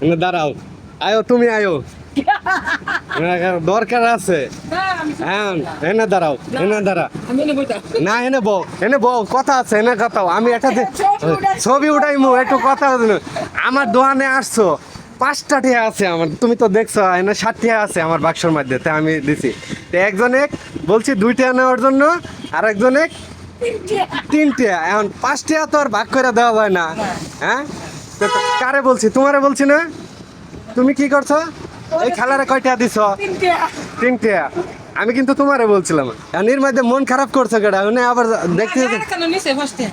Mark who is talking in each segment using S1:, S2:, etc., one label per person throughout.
S1: এনে দাঁড়াও, আয়ো তুমি আয়ো, দরকার আছে। হ্যাঁ এনে দাঁড়াও, এনে দাঁড়া, না এনে বউ কথা আছে, এনে কথাও আমি একটা ছবি উঠাইমু একটু কথা আছে। আমার দোকানে আসছো, 5টা টিয়া আছে আমার, তুমি তো দেখছো এনে 7 টিয়া আছে আমার বাক্সর মধ্যে, তাই আমি দিছি। তো একজনে বলছি 2 টিয়া নেওয়ার জন্য, আর একজনে 3 টিয়া, এখন 5 টিয়া তো আর ভাগ করে দেওয়া যায় না। হ্যাঁ তো কারে বলছি, তোমারে বলছি না? তুমি কি করছো? এই খালারে কয়টা দিছ? 3 টিয়া। আমি কিন্তু তোমারে বলছিলাম, এখন এর মধ্যে মন খারাপ করছো কেডা? উনি আবার দেখতে
S2: কেন নিছে ফার্স্টে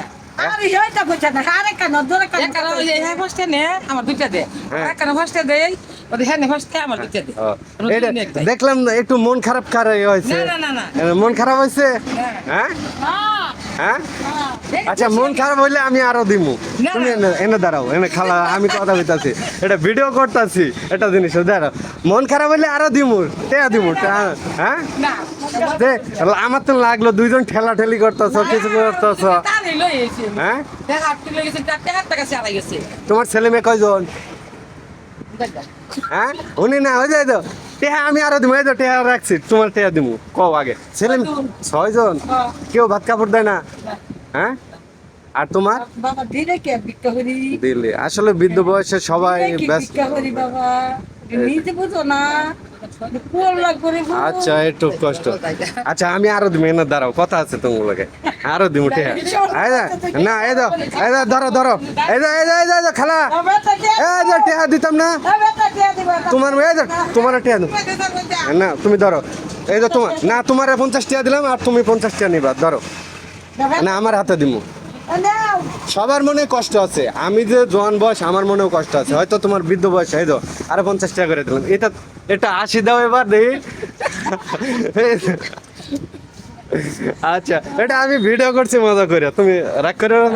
S3: আরে হইতা কইছে না আরে কেন ধরে কেন
S2: এক কারণ ওই যে হ্যাঁ ফার্স্টে নে আমার দুইটা দে এক কারণ ফার্স্টে দেই ওই হ্যাঁ নে ফার্স্টে আমার দুইটা দে
S1: এটা দেখলাম একটু মন খারাপ কারে হয়েছে।
S2: না না না
S1: মন খারাপ হয়েছে? হ্যাঁ হ্যাঁ আচ্ছা, মন খারাপ হইলে আমি আরো দিমু। তুমি এনে দাঁড়াও, এনে খালা আমি কথা বলতেছি, এটা ভিডিও করতেছি, এটা জিনিস দাঁড়াও। মন খারাপ হইলে আরো দিমু, টেয়া দিমু। হ্যাঁ
S2: না
S1: দে, আমার তো লাগলো দুইজন ঠেলা ঠেলি করতেছ, কিছু করতেছ।
S2: তারে লই এসে
S1: হ্যাঁ
S2: হ্যাঁ হাত লই গেছে তাতে হাত টাকা চালাই গেছে
S1: তোমার ছেলে মেয়ে কয়জন? হ্যাঁ উনি না হয়ে যায় তো টেহা আমি আরো দিমু, এই তো টেহা রাখছি, তোমার টেহা দিমু। কও আগে ছেলে 6জন, কেউ ভাত কাপড় দেয় না? হ্যাঁ আর তোমার?
S3: বাবা দিলে কে ভিক্ষা করি
S1: দিল্লি আসলে বৃদ্ধ বয়সে সবাই ব্যস্ত।
S3: ভিক্ষা করি বাবা নিজে বুঝো না কোল লাগবে
S1: আচ্ছা একটু কষ্ট। আচ্ছা আমি আরো দিমু, এনে দাঁড়াও কথা আছে তোমার লগে, আরো দিমু টেহা। না এই দাও, এই দাও, ধরো ধরো, এই দাও, এই দাও, এই দাও খালা, এই যে টেহা দিতাম না তোমার, এই দাও তোমার টেহা দাও না, তুমি ধরো, এই যে তোমার না, তোমার 50 টাকা দিলাম আর তুমি 50 টাকা নিবা, ধরো না আমার হাতে দিমু। সবার মনে কষ্ট আছে, আমি যে জোয়ান বয়স আমার মনেও কষ্ট আছে, হয়তো তোমার বৃদ্ধ বয়স, এই দাও আরো 50 টাকা করে দিলাম, এটা এটা 80 দাও এবার দেখি। আচ্ছা এটা আমি ভিডিও করছি মজা করে, তুমি রাগ করে না?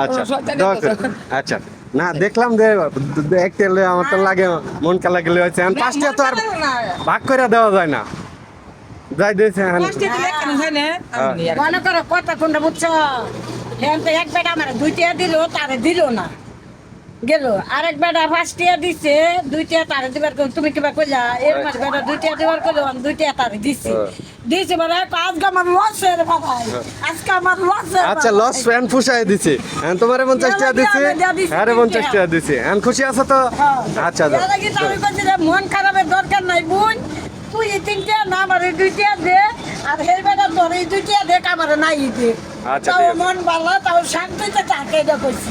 S1: আচ্ছা দোয়া করো। আচ্ছা না দেখলাম যে দেখতে এলে আমার তো লাগে মন কালা গেলে হয়েছে, এখন 5টা তো আর ভাগ করে দেওয়া যায় না, যাই দিয়েছে এখন।
S2: ফার্স্টে দিলে কেন হয় না আমি আর
S3: মনে করো কথা কোনটা বুঝছো হ্যাঁ তো এক বেটা আমার 2 টাকা দিল তারে দিল না গেল, আরেক বেটা 5 টাকা দিছে 2 টাকা তারে দিবার কোন তুমি কিবা কইলা এর মাঝে বেটা 2 টাকা দিবার কইলো আমি 2 টাকা তারে দিছি দিছে মানে আজকে আমার লস এর বাবা আজকে আমার লস।
S1: আচ্ছা লস ফ্যান ফুসাই দিছে, এখন তোমারে 50 টাকা দিছে, আরে 50 টাকা দিছে, এখন খুশি আছো তো? আচ্ছা দাও।
S3: আমি কইছি রে মন খারাপের দরকার নাই বোন, তুই 3 টাকা না আমারে 2 টাকা দে আর হের বেটা তোর এই 2 টাকা দে আমারে নাই দে,
S1: আচ্ছা
S3: তাও
S1: ঠিক আছে।
S3: মন ভালো তাও শান্তিতে থাকে এটা কইছি।